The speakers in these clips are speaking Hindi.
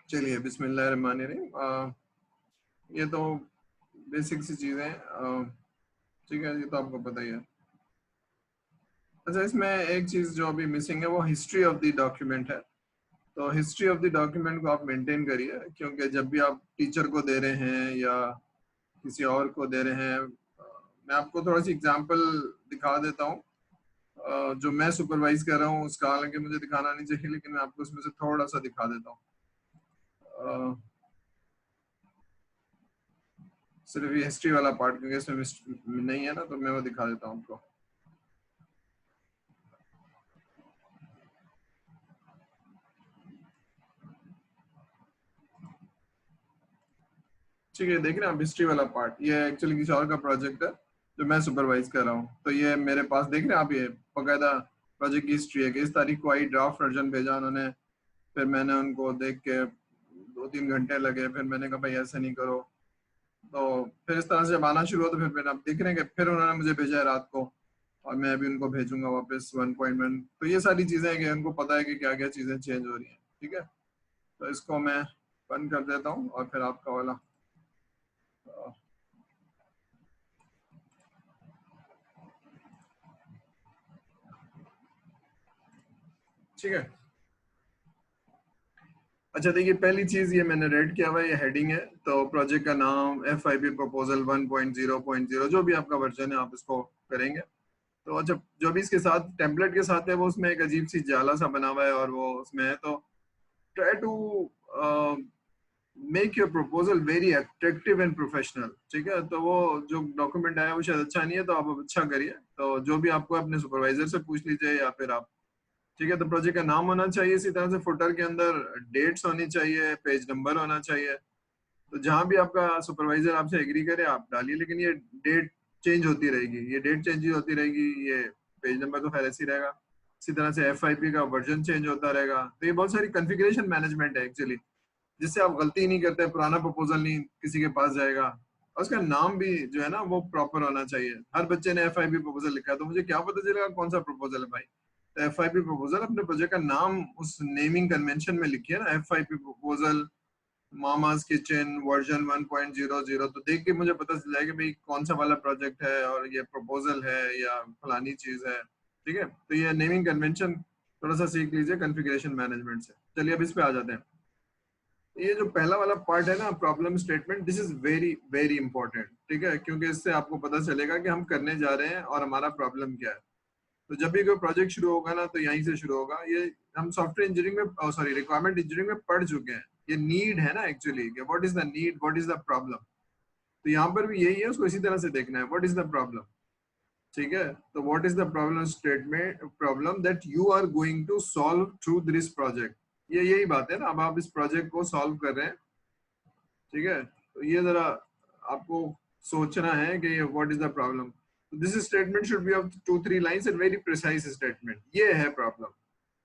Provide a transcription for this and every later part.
चलिए बिस्मिल्लाहिर्रहमानिर्रहीम। ये तो बेसिक सी चीज़ें हैं। ठीक है, ये तो आपको पता ही है। अच्छा, इसमें एक चीज़ जो अभी मिसिंग है वो हिस्ट्री ऑफ द डॉक्यूमेंट है। तो हिस्ट्री ऑफ द डॉक्यूमेंट को आप मेंटेन करिए, क्योंकि जब भी आप टीचर को दे रहे हैं या किसी और को दे रहे हैं, मैं आपको थोड़ा सी एग्जांपल दिखा देता हूँ। जो मैं सुपरवाइज कर रहा हूँ उसका हालांकि मुझे दिखाना नहीं चाहिए, लेकिन मैं आपको उसमें से थोड़ा सा दिखा देता हूँ। सिर्फ ये हिस्ट्री वाला पार्ट, क्योंकि इसमें नहीं है ना, तो मैं वो दिखा देता हूँ आपको। ठीक है, देख रहे हैं आप हिस्ट्री वाला पार्ट। ये एक्चुअली किसी और का प्रोजेक्ट है जो मैं सुपरवाइज कर रहा हूँ। तो ये मेरे पास देख रहे हैं आप, ये बकायदा प्रोजेक्ट की हिस्ट्री है कि इस तारीख को आई ड्राफ्ट वर्जन भेजा उन्होंने। फिर मैंने उनको देख के 2-3 घंटे लगे, फिर मैंने कहा भाई ऐसे नहीं करो। तो फिर इस तरह से जब आना शुरू हुआ तो फिर आप देख रहे हैं कि फिर उन्होंने मुझे भेजा है रात को, और मैं अभी उनको भेजूंगा वापस 1.1। तो ये सारी चीजें हैं कि उनको पता है कि क्या क्या चीजें चेंज हो रही हैं। ठीक है, तो इसको मैं बंद कर देता हूँ और फिर आपका वाला ठीक है। अच्छा देखिए, पहली चीज ये मैंने रेड किया हुआ है, ये हेडिंग है। तो प्रोजेक्ट का नाम FIP प्रपोजल 1.0.0, जो भी आपका वर्जन है आप इसको करेंगे। तो अच्छा, जो भी इसके साथ टेम्पलेट के साथ है वो उसमें एक अजीब सी जाला सा बना हुआ है और वो उसमें है। तो try to make your proposal very attractive and professional. ठीक है, तो वो जो डॉक्यूमेंट आया वो शायद अच्छा नहीं है, तो आप अच्छा करिए। तो जो भी आपको अपने सुपरवाइजर से पूछ लीजिए या फिर आप। ठीक है, तो प्रोजेक्ट का नाम होना चाहिए, इसी तरह से फुटर के अंदर डेट्स होनी चाहिए, पेज नंबर होना चाहिए। तो जहां भी आपका सुपरवाइजर आपसे एग्री करे आप डालिए, लेकिन ये डेट चेंज होती रहेगी, ये डेट चेंज होती रहेगी, ये पेज नंबर तो खैर ऐसे ही रहेगा। इसी तरह से FIP का वर्जन चेंज होता रहेगा। तो ये बहुत सारी कॉन्फ़िगरेशन मैनेजमेंट है एक्चुअली, जिससे आप गलती नहीं करते, पुराना प्रपोजल नहीं किसी के पास जाएगा। और उसका नाम भी जो है ना वो प्रॉपर होना चाहिए। हर बच्चे ने FIP प्रपोजल लिखा है, तो मुझे क्या पता चलेगा कौन सा प्रपोजल है भाई। तो FIP प्रपोजल, अपने प्रोजेक्ट का नाम उस नेमिंग कन्वेंशन में लिखिए ना, FIP proposal mama's kitchen version 1.00। तो देख के मुझे पता चल जाएगा भाई कौन सा वाला प्रोजेक्ट है और ये प्रपोजल है या फलानी चीज है। ठीक है, तो ये नेमिंग कन्वेंशन थोड़ा सा सीख लीजिए कॉन्फ़िगरेशन मैनेजमेंट से। चलिए अब इस पे आ जाते हैं। ये जो पहला वाला पार्ट है ना, problem statement, this is very very important. ठीक है, क्योंकि इससे आपको पता चलेगा कि हम करने जा रहे हैं और हमारा प्रॉब्लम क्या है। तो जब भी कोई प्रोजेक्ट शुरू होगा ना, तो यहीं से शुरू होगा। ये हम सॉफ्टवेयर इंजीनियरिंग में, सॉरी, रिक्वायरमेंट इंजीनियरिंग में पढ़ चुके हैं। ये नीड है ना actually, what is the need, what is the problem. तो यहाँ पर भी यही है, उसको इसी तरह से देखना है, व्हाट इज द प्रॉब्लम। ठीक है, तो what is the problem statement, problem that you are going to solve through this project. ये यही बात है ना, अब आप इस प्रोजेक्ट को सॉल्व कर रहे हैं। ठीक है, तो ये जरा आपको सोचना है कि what is the problem. This statement should be of 2-3 lines and very precise statement. ये है प्रॉब्लम।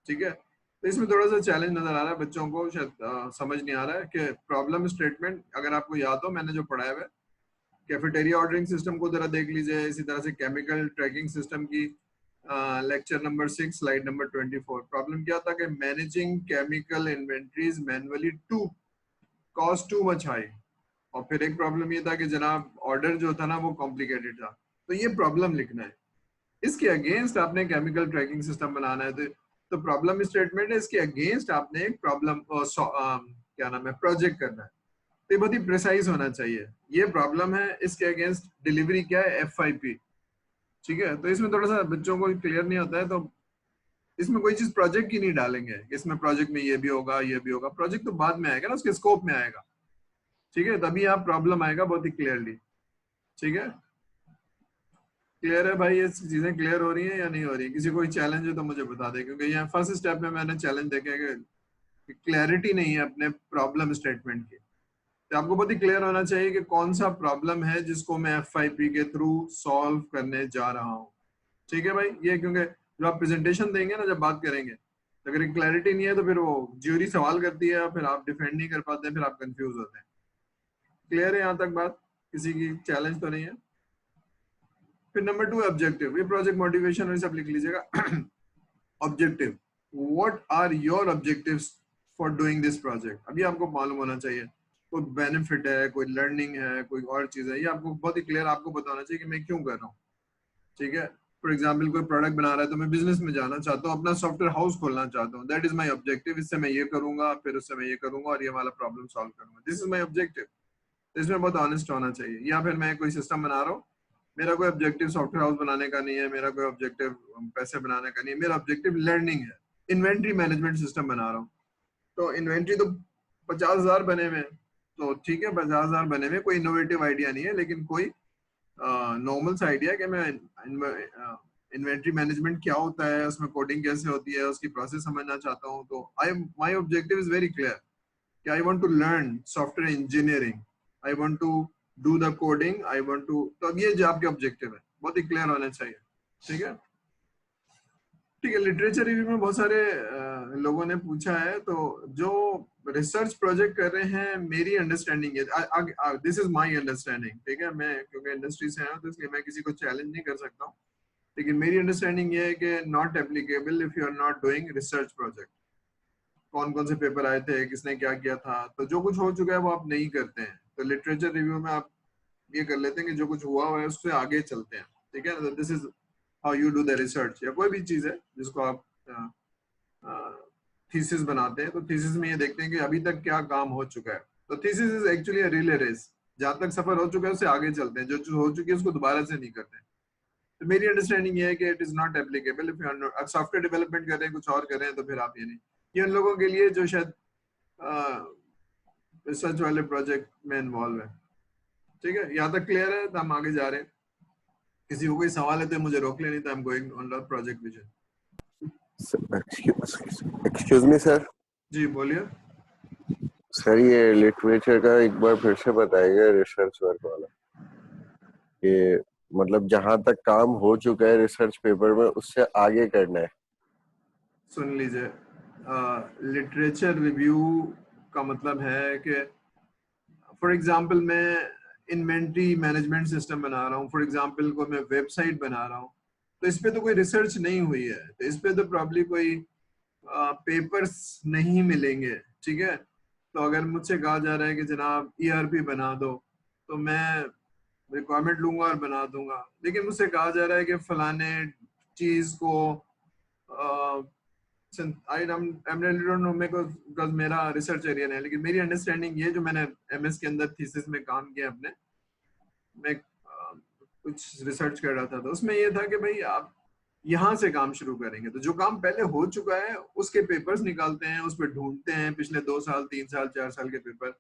ठीक है, तो इसमें थोड़ा सा चैलेंज नजर आ रहा है बच्चों को, शायद समझ नहीं आ रहा है कि प्रॉब्लम स्टेटमेंट, अगर आपको याद हो मैंने जो पढ़ाया हुआ है, कैफेटेरिया ऑर्डरिंग सिस्टम को जरा देख लीजिए। इसी तरह से केमिकल ट्रैकिंग सिस्टम की lecture number 6 slide number 24। Problem क्या था कि managing chemical inventories manually to cost too much high. और फिर एक प्रॉब्लम ये था कि जनाब ऑर्डर जो था ना वो कॉम्प्लिकेटेड था। तो ये प्रॉब्लम लिखना है। इसके अगेंस्ट आपने केमिकल ट्रैकिंग सिस्टम बनाना है। तो प्रॉब्लम स्टेटमेंट है, इसके अगेंस्ट आपने एक प्रॉब्लम क्या नाम है, प्रोजेक्ट करना है। तो ये बहुत ही प्रिसाइज होना चाहिए। ये प्रॉब्लम है, इसके अगेंस्ट डिलीवरी क्या है, FIP। ठीक है, तो इसमें थोड़ा सा बच्चों को क्लियर नहीं होता है। तो इसमें कोई चीज प्रोजेक्ट की नहीं डालेंगे, इसमें प्रोजेक्ट में ये भी होगा ये भी होगा। प्रोजेक्ट तो बाद में आएगा ना, उसके स्कोप में आएगा। ठीक है, तभी यहाँ प्रॉब्लम आएगा बहुत ही क्लियरली। ठीक है, क्लियर है भाई, ये चीजें क्लियर हो रही हैं या नहीं हो रही? किसी कोई चैलेंज है तो मुझे बता दे, क्योंकि यहाँ फर्स्ट स्टेप में मैंने चैलेंज देखे कि क्लैरिटी नहीं है अपने प्रॉब्लम स्टेटमेंट की। तो आपको बहुत ही क्लियर होना चाहिए कि कौन सा प्रॉब्लम है जिसको मैं FIP के थ्रू सॉल्व करने जा रहा हूँ। ठीक है भाई, ये क्योंकि जब आप प्रेजेंटेशन देंगे ना, जब बात करेंगे, तो अगर क्लैरिटी नहीं है तो फिर वो ज्यूरी सवाल करती है, फिर आप डिफेंड नहीं कर पाते, फिर आप कंफ्यूज होते हैं। क्लियर है यहाँ तक बात? किसी की चैलेंज तो नहीं है? फिर नंबर 2 ऑब्जेक्टिव, ये प्रोजेक्ट मोटिवेशन और सब लिख लीजिएगा। Objective, what are your objectives for doing this project. अभी आपको मालूम होना चाहिए कोई बेनिफिट है, कोई लर्निंग है, कोई और चीज है, ये आपको बहुत ही क्लियर आपको बताना चाहिए कि मैं क्यों कर रहा हूँ। ठीक है, फॉर एग्जाम्पल कोई प्रोडक्ट बना रहा है तो मैं बिजनेस में जाना चाहता हूँ, अपना सॉफ्टवेयर हाउस खोलना चाहता हूँ, दैट इज माई ऑब्जेक्टिव। इससे मैं ये करूंगा, फिर उससे मैं ये करूंगा और ये वाला प्रॉब्लम सॉल्व करूंगा, दिस इज माई ऑब्जेक्टिव। इसमें बहुत ऑनेस्ट होना चाहिए। या फिर मैं कोई सिस्टम बना रहा हूँ, मेरा कोई ऑब्जेक्टिव सॉफ्टवेयर हाउस बनाने का नहीं है, मेरा कोई ऑब्जेक्टिव पैसे बनाने का नहीं है, मेरा ऑब्जेक्टिव लर्निंग है। इन्वेंट्री मैनेजमेंट सिस्टम बना रहा हूँ, तो इन्वेंट्री तो 50,000 बने हुए हैं, तो ठीक है 50,000 बने हुए, कोई इनोवेटिव आइडिया नहीं है, लेकिन कोई नॉर्मल सा आइडिया कि मैं इन्वेंट्री मैनेजमेंट क्या होता है, उसमें कोडिंग कैसे होती है, उसकी प्रोसेस समझना चाहता हूँ। तो I my objective is very clear कि I want to learn software engineering, I want to do the coding, I want to. तो अब ये जो आपके ऑब्जेक्टिव है बहुत ही क्लियर होने चाहिए। ठीक है, ठीक है। लिटरेचर रिव्यू में बहुत सारे लोगों ने पूछा है, तो जो रिसर्च प्रोजेक्ट कर रहे हैं, मेरी अंडरस्टैंडिंग है, दिस इज माय अंडरस्टैंडिंग, ठीक है, मैं क्योंकि इंडस्ट्री से आया हूं तो इसलिए मैं किसी को चैलेंज नहीं कर सकता हूँ, लेकिन मेरी अंडरस्टैंडिंग ये है कि not applicable if you are not doing research project. कौन कौन से पेपर आए थे, किसने क्या किया था, तो जो कुछ हो चुका है वो आप नहीं करते हैं। तो लिटरेचर रिव्यू में आप ये कर लेते हैं कि जो कुछ हुआ हुआ है उससे आगे चलते हैं। ठीक है, this is how you do the research. या कोई भी चीज है जिसको आप थीसिस बनाते हैं, तो थीसिस में ये देखते हैं कि अभी तक क्या काम हो चुका है। तो thesis is actually a relay race, जहां तक सफर हो चुका है उससे आगे चलते हैं, जो चीज हो चुकी है उसको दोबारा से नहीं करते। तो मेरी अंडरस्टैंडिंग ये है कि it is not applicable if you are not. Software development कर रहे हैं, कुछ और कर रहे हैं, तो फिर आप ये नहीं। ये उन लोगों के लिए जो शायद रिसर्च वाले प्रोजेक्ट में इन्वॉल्व है। ठीक है, यहाँ तक क्लियर है, तो हम आगे जा रहे हैं। किसी को कोई सवाल है तो मुझे रोक लेनी, तो I am going on the project vision. Excuse me sir. जी बोलिए सर ये लिटरेचर का एक बार फिर से बताइएगा, रिसर्च वर्क वाला, कि मतलब जहां तक काम हो चुका है रिसर्च पेपर में उससे आगे करना है। सुन लीजिए, लिटरेचर रिव्यू का मतलब है कि फॉर एग्जांपल मैं इन्वेंट्री मैनेजमेंट सिस्टम बना रहा हूँ, फॉर एग्जांपल को मैं वेबसाइट बना रहा हूँ, तो इस पे तो कोई रिसर्च नहीं हुई है, तो इस पे तो प्रॉब्ली कोई पेपर्स नहीं मिलेंगे। ठीक है, तो अगर मुझसे कहा जा रहा है कि जनाब ईआरपी बना दो, तो मैं रिक्वायरमेंट लूंगा और बना दूंगा। लेकिन मुझसे कहा जा रहा है कि फलाने चीज को आई रियली डोंट नो, मेरे को बिकॉज मेरा रिसर्च एरिया नहीं है, लेकिन मेरी अंडरस्टैंडिंग ये, जो मैंने एमएस के अंदर थीसिस में काम किया अपने, मैं कुछ रिसर्च कर रहा था, तो उसमें ये था कि भाई आप यहाँ से काम शुरू करेंगे, तो जो काम पहले हो चुका है उसके पेपर्स निकालते हैं, उस पर ढूंढते हैं पिछले 2 साल 3 साल 4 साल के पेपर,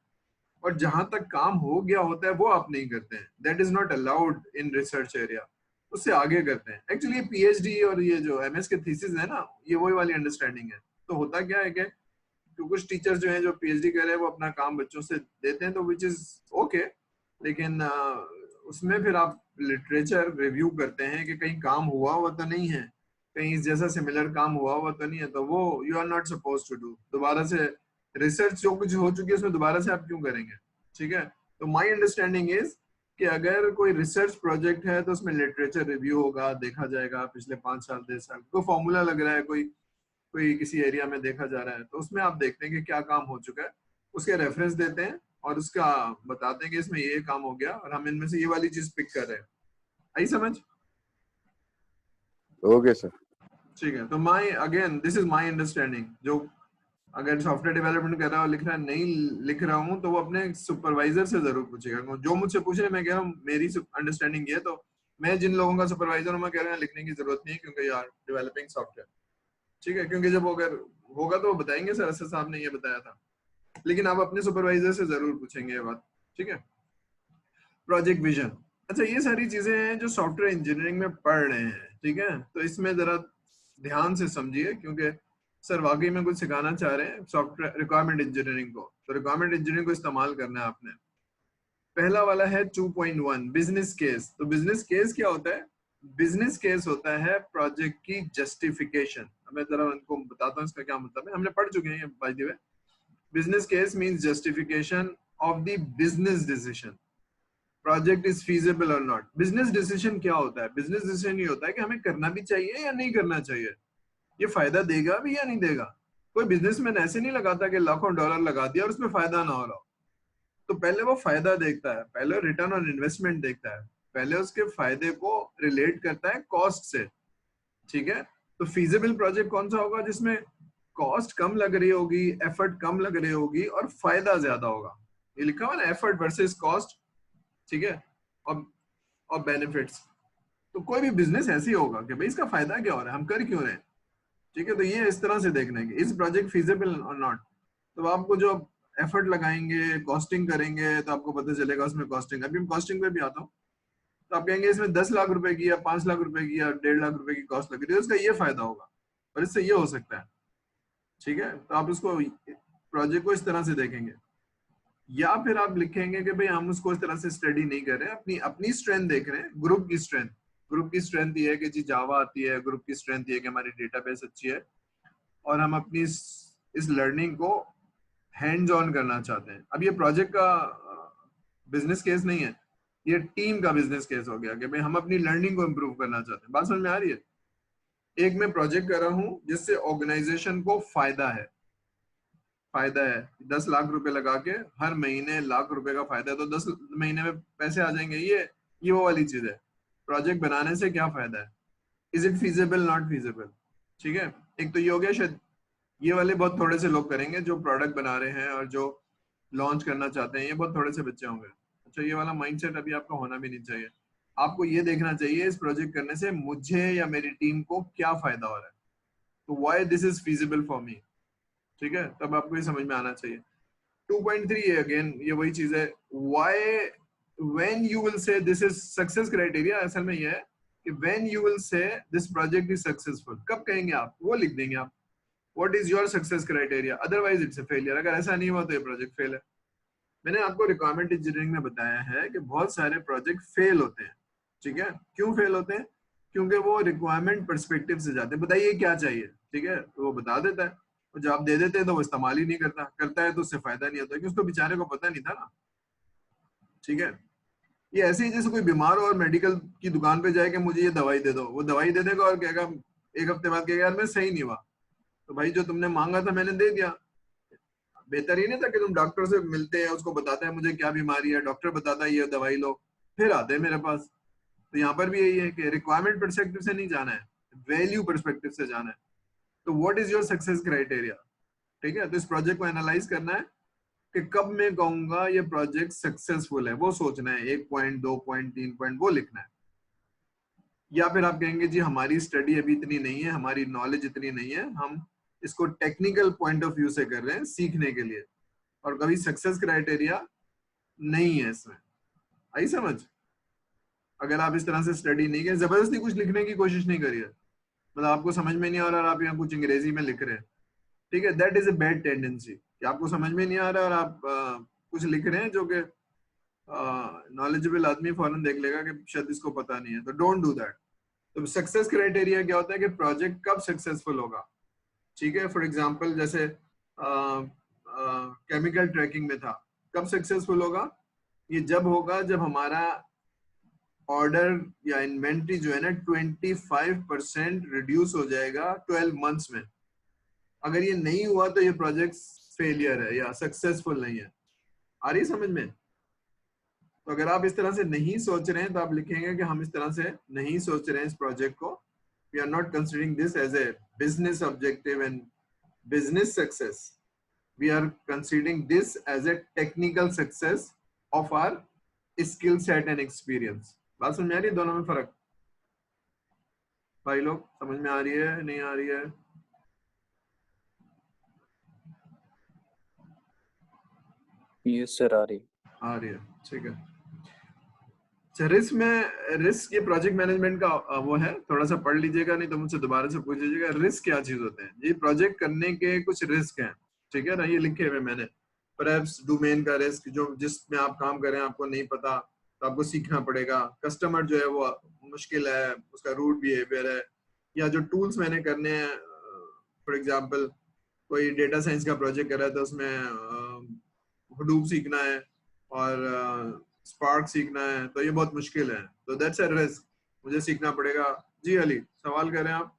और जहां तक काम हो गया होता है वो आप नहीं करते हैं। That is not allowed in research area, उससे आगे करते हैं। एक्चुअली पीएचडी और ये जो एमएस के थीसिस है ना, ये वही वाली अंडरस्टैंडिंग है। तो होता क्या है कि तो कुछ टीचर जो हैं जो पीएचडी कर रहे हैं वो अपना काम बच्चों से देते हैं, तो विच इज ओके, लेकिन उसमें फिर आप लिटरेचर रिव्यू करते हैं कि कहीं काम हुआ हुआ तो नहीं है, कहीं इस जैसा सिमिलर काम हुआ हुआ तो नहीं है, तो वो you are not suppose to do. दोबारा से रिसर्च जो कुछ हो चुकी है उसमें दोबारा से आप क्यों करेंगे। ठीक है, तो माय अंडरस्टैंडिंग इज कि अगर कोई रिसर्च प्रोजेक्ट है तो उसमें लिटरेचर रिव्यू होगा, देखा जाएगा पिछले 5 साल 10 साल, कोई फॉर्मूला लग रहा है, कोई कोई किसी एरिया में देखा जा रहा है, तो उसमें आप देखते हैं कि क्या काम हो चुका है, उसके रेफरेंस देते हैं और उसका बताते हैं कि इसमें ये काम हो गया और हम इनमें से ये वाली चीज पिक कर रहे हैं। आई समझ? Okay sir. ठीक है, तो my again this is my understanding. जो अगर सॉफ्टवेयर डेवलपमेंट कर रहा हूँ, लिख रहा नहीं लिख रहा हूँ, तो वो अपने सुपरवाइजर से जरूर पूछेगा। जो मुझसे पूछ रहे, मैं कह रहा हूँ मेरी अंडरस्टैंडिंग ये, तो मैं जिन लोगों का सुपरवाइजर हूँ मैं कह रहा हूँ लिखने की जरूरत नहीं है, क्योंकि यार डेवलपिंग सॉफ्टवेयर। ठीक है, क्योंकि जब अगर होगा तो वो बताएंगे सर असर साहब ने ये बताया था, लेकिन आप अपने सुपरवाइजर से जरूर पूछेंगे ये बात। ठीक है, प्रोजेक्ट विजन। अच्छा, ये सारी चीजें हैं जो सॉफ्टवेयर इंजीनियरिंग में पढ़ रहे हैं। ठीक है, तो इसमें जरा ध्यान से समझिए, क्योंकि सर वाकई में कुछ सिखाना चाह रहे हैं सॉफ्टवेयर रिक्वायरमेंट इंजीनियरिंग को, तो रिक्वायरमेंट इंजीनियरिंग को इस्तेमाल करना है आपने। पहला वाला है 2.1 बिजनेस केस। तो बिजनेस केस क्या होता है? बिजनेस केस होता है प्रोजेक्ट की जस्टिफिकेशन। मैं जरा उनको बताता हूँ इसका क्या मतलब है, हमने पढ़ चुके हैं by the way. Business case means justification of the business decision, project is feasible और नॉट। बिजनेस डिसीजन क्या होता है? बिजनेस डिसीजन ये होता है कि हमें करना भी चाहिए या नहीं करना चाहिए, ये फायदा देगा भी या नहीं देगा। कोई बिजनेसमैन ऐसे नहीं लगाता कि लाखों डॉलर लगा दिया और उसमें फायदा ना हो रहा हो। तो पहले वो फायदा देखता है, पहले रिटर्न ऑन इन्वेस्टमेंट देखता है, पहले उसके फायदे को रिलेट करता है कॉस्ट से। ठीक है, तो फीजिबल प्रोजेक्ट कौन सा होगा जिसमें कॉस्ट कम लग रही होगी, एफर्ट कम लग रही होगी और फायदा ज्यादा होगा। ये लिखा हुआ ना, एफर्ट वर्सेस कॉस्ट। ठीक है, और बेनिफिट्स। तो कोई भी बिजनेस ऐसे ही होगा कि भाई इसका फायदा क्या हो रहा है, हम कर क्यों रहे हैं। ठीक है, तो ये इस तरह से देखने के इस प्रोजेक्ट फीजिबल और नॉट। तो आपको जो एफर्ट लगाएंगे, कॉस्टिंग करेंगे, तो आपको पता चलेगा उसमें कॉस्टिंग। अभी हम कॉस्टिंग पे भी आता हूँ, तो आप कहेंगे इसमें 10 लाख रुपए की या 5 लाख रुपए की या 1.5 लाख रुपए की कॉस्ट लग रही है, उसका ये फायदा होगा और इससे ये हो सकता है। ठीक है, तो आप उसको प्रोजेक्ट को इस तरह से देखेंगे। या फिर आप लिखेंगे कि भाई हम उसको इस तरह से स्टडी नहीं कर रहे हैं, अपनी अपनी स्ट्रेंथ देख रहे हैं, ग्रुप की स्ट्रेंथ। ग्रुप की स्ट्रेंथ ये है कि जी जावा आती है, ग्रुप की स्ट्रेंथ ये है कि हमारी डेटाबेस अच्छी है और हम अपनी इस लर्निंग को हैंड्स ऑन करना चाहते हैं। अब ये प्रोजेक्ट का बिजनेस केस नहीं है, ये टीम का बिजनेस केस हो गया कि भाई हम अपनी लर्निंग को इम्प्रूव करना चाहते हैं। बात समझ में आ रही है? एक मैं प्रोजेक्ट कर रहा हूँ जिससे ऑर्गेनाइजेशन को फायदा है, फायदा है 10 लाख रुपए लगा के हर महीने लाख रुपए का फायदा है, तो 10 महीने में पैसे आ जाएंगे। ये वो वाली चीज है। प्रोजेक्ट बनाने से क्या फायदा है, is it feasible, not feasible. ठीक है, एक तो ये हो गया। शायद ये वाले बहुत थोड़े से लोग करेंगे जो प्रोडक्ट बना रहे हैं और जो लॉन्च करना चाहते हैं, ये बहुत थोड़े से बच्चे होंगे। अच्छा, ये वाला माइंडसेट अभी आपका होना भी नहीं चाहिए। आपको ये देखना चाहिए इस प्रोजेक्ट करने से मुझे या मेरी टीम को क्या फायदा हो रहा है, तो why this is feasible for me. ठीक है, तब आपको ये समझ में आना चाहिए। 2.3 है अगेन, ये वही चीज है। Why when you will say this is success criteria, असल में ये है कि when you will say this project is successful, कब कहेंगे आप, वो लिख देंगे आप। What is your success criteria, otherwise it's a failure. अगर ऐसा नहीं हुआ तो ये प्रोजेक्ट फेल है। मैंने आपको रिक्वायरमेंट इंजीनियरिंग में बताया है कि बहुत सारे प्रोजेक्ट फेल होते हैं। ठीक है, क्यों फेल होते हैं? क्योंकि वो रिक्वायरमेंट पर्सपेक्टिव से जाते हैं, बताइए क्या चाहिए। ठीक है, तो वो बता देता है, और जब आप दे देते हैं तो वो इस्तेमाल ही नहीं करता, करता है तो उससे फायदा नहीं होता, क्योंकि उसको बेचारे को पता नहीं था ना। ठीक है, ये ऐसे ही जैसे कोई बीमार हो और मेडिकल की दुकान पे जाए कि मुझे ये दवाई दे दो, वो दवाई दे देगा और कहेगा एक हफ्ते बाद कहेगा यार मैं सही नहीं हुआ। तो भाई जो तुमने मांगा था मैंने दे दिया। बेहतर ही नहीं था कि तुम डॉक्टर से मिलते हैं, उसको बताते हैं मुझे क्या बीमारी है, डॉक्टर बताता है ये दवाई लो, फिर आते हैं मेरे पास। तो यहाँ पर भी यही है कि रिक्वायरमेंट परस्पेक्टिव से नहीं जाना है, वैल्यू परस्पेक्टिव से जाना है। तो what is your success criteria. ठीक है, तो इस प्रोजेक्ट को एनालाइज करना है कि कब मैं कहूंगा ये प्रोजेक्ट सक्सेसफुल है, वो सोचना है। 1 पॉइंट, 2 पॉइंट, 3 पॉइंट वो लिखना है। या फिर आप कहेंगे जी हमारी स्टडी अभी इतनी नहीं है, हमारी नॉलेज इतनी नहीं है, हम इसको टेक्निकल पॉइंट ऑफ व्यू से कर रहे हैं सीखने के लिए, और कभी सक्सेस क्राइटेरिया नहीं है इसमें। आई समझ? अगर आप इस तरह से स्टडी नहीं करें, जबरदस्ती कुछ लिखने की कोशिश नहीं करिए, मतलब आपको समझ में नहीं आ रहा और आप यहाँ कुछ अंग्रेजी में लिख रहे हैं, ठीक है, that is a bad tendency कि आपको समझ में नहीं आ रहा और आप कुछ लिख रहे हैं जो कि नॉलेजेबल आदमी फौरन देख लेगा कि शायद इसको पता नहीं है, तो डोंट डू दैट। तो सक्सेस क्राइटेरिया क्या होता है कि प्रोजेक्ट कब सक्सेसफुल होगा। ठीक है, फॉर एग्जांपल जैसे केमिकल ट्रैकिंग में था, कब सक्सेसफुल होगा, ये जब होगा जब हमारा ऑर्डर या इन्वेंट्री जो है ना 25% रिड्यूस हो जाएगा 12 मंथ्स में। अगर ये नहीं हुआ तो ये प्रोजेक्ट फेलियर है या सक्सेसफुल नहीं है। आ रही समझ में? तो अगर आप इस तरह से नहीं सोच रहे हैं तो आप लिखेंगे कि हम इस तरह से नहीं सोच रहे हैं इस प्रोजेक्ट को, we are not considering this as a business objective and business success, we are considering this as a technical success of our skill set and experience. बात समझ में आ रही है? दोनों में फर्क भाई लोग समझ में आ रही है नहीं आ रही है? यस सर, आ रही है, ठीक है। रिस्क में, रिस्क ये प्रोजेक्ट मैनेजमेंट का वो है, थोड़ा सा पढ़ लीजिएगा, नहीं तो मुझसे दोबारा से पूछ लीजिएगा रिस्क क्या चीज होते हैं। ये प्रोजेक्ट करने के कुछ रिस्क हैं, ठीक है ना, ये लिखे हुए मैंने। परहैप्स डोमेन का रिस्क, जो जिसमें आप काम कर रहे हैं आपको नहीं पता तो आपको सीखना पड़ेगा। कस्टमर जो है वो मुश्किल है, उसका रूट बिहेवियर है, या जो टूल्स मैंने करने हैं, फॉर एग्जाम्पल कोई डेटा साइंस का प्रोजेक्ट कर रहा है तो उसमें हडूप सीखना है और स्पार्क सीखना है, तो ये बहुत मुश्किल है, तो दैट्स अ रिस्क, मुझे सीखना पड़ेगा। जी अली सवाल कर रहे हैं आप?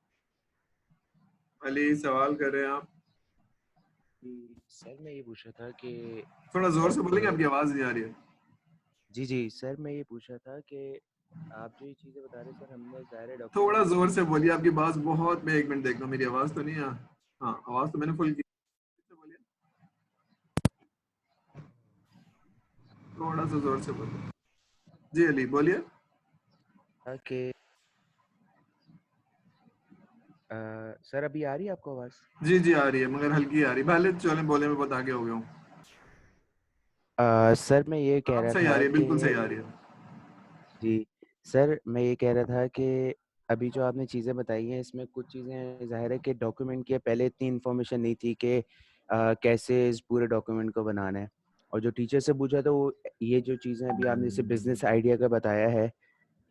अली सवाल कर रहे हैं आप? सर मैं ये पूछ रहा था कि थोड़ा जोर से बोलेंगे, आपकी आवाज नहीं आ रही है। जी सर मैं ये पूछ रहा था कि आप जो ये चीजें बता रहे सर, हमने ज़ाहिर है थोड़ा डॉक्यूमेंट जोर से बोलिए, आपकी बात बहुत, मैं एक मिनट देखता हूँ, मेरी आवाज तो नहीं है। हाँ, आवाज तो मैंने फुल की। बोलिए, थोड़ा सा जोर से बोलिए। जी अली बोलिए। कि सर अभी आ रही है आपको आवाज? जी जी आ रही है, मगर हल्की आ रही है। पहले चले बोले, मैं बहुत आगे हो गया हूँ। सर मैं ये कह आप रहा सही आ था रही है, बिल्कुल सही कि आ रही है। जी सर मैं ये कह रहा था कि अभी जो आपने चीज़ें बताई हैं इसमें कुछ चीज़ें ज़ाहिर है कि डॉक्यूमेंट की पहले इतनी इन्फॉर्मेशन नहीं थी कि कैसे इस पूरे डॉक्यूमेंट को बनाना है। और जो टीचर से पूछा तो वो ये जो चीज़ें अभी आपने जैसे बिजनेस आइडिया का बताया है,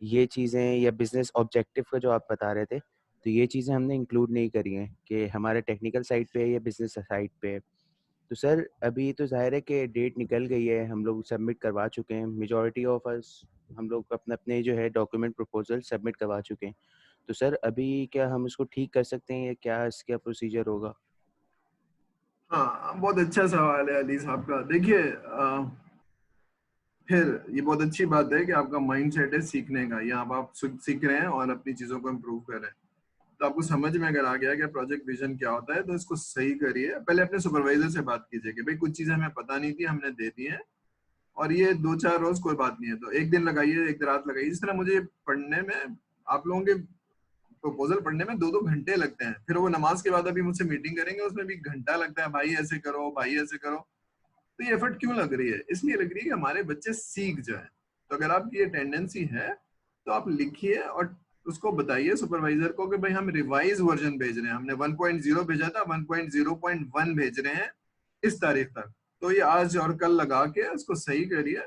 ये चीज़ें या बिजनेस ऑब्जेक्टिव का जो आप बता रहे थे, तो ये चीज़ें हमने इंक्लूड नहीं करी हैं कि हमारे टेक्निकल साइड पे है या बिजनेस साइड पे है। तो सर अभी तो ज़ाहिर है कि डेट निकल गई है, हम लोग सबमिट करवा चुके हैं, मेजॉरिटी ऑफ अस हम लोग अपने अपने जो है डॉक्यूमेंट प्रपोजल सबमिट करवा चुके हैं। तो सर अभी क्या हम इसको ठीक कर सकते हैं या क्या इसका प्रोसीजर होगा? हाँ, बहुत अच्छा सवाल है अली साहब का। देखिए, फिर ये बहुत अच्छी बात है कि आपका माइंड सेट है सीखने का, या आप सीख रहे हैं और अपनी चीजों को इम्प्रूव कर रहे हैं। तो आपको समझ में अगर आ गया कि प्रोजेक्ट विजन क्या होता है, तो इसको सही करिए। पहले अपने सुपरवाइजर से बात कीजिए कि भाई कुछ चीजें हमें पता नहीं थी, हमने दे दी है, और ये 2-4 रोज कोई बात नहीं है, तो एक दिन लगाइए, एक रात लगाइए। जिस तरह मुझे पढ़ने में, आप लोगों के प्रपोजल पढ़ने में 2-2 घंटे लगते हैं, फिर वो नमाज के बाद अभी मुझसे मीटिंग करेंगे, उसमें भी घंटा लगता है, भाई ऐसे करो, भाई ऐसे करो। तो ये एफर्ट क्यों लग रही है? इसलिए लग रही है कि हमारे बच्चे सीख जाएं। तो अगर आपकी ये टेंडेंसी है, तो आप लिखिए और उसको बताइए सुपरवाइजर को कि भाई हम रिवाइज वर्जन भेज रहे हैं, हमने 1.0 भेजा था, 1.0.1 भेज रहे हैं इस तारीख तक। तो ये आज और कल लगा के उसको सही करिए,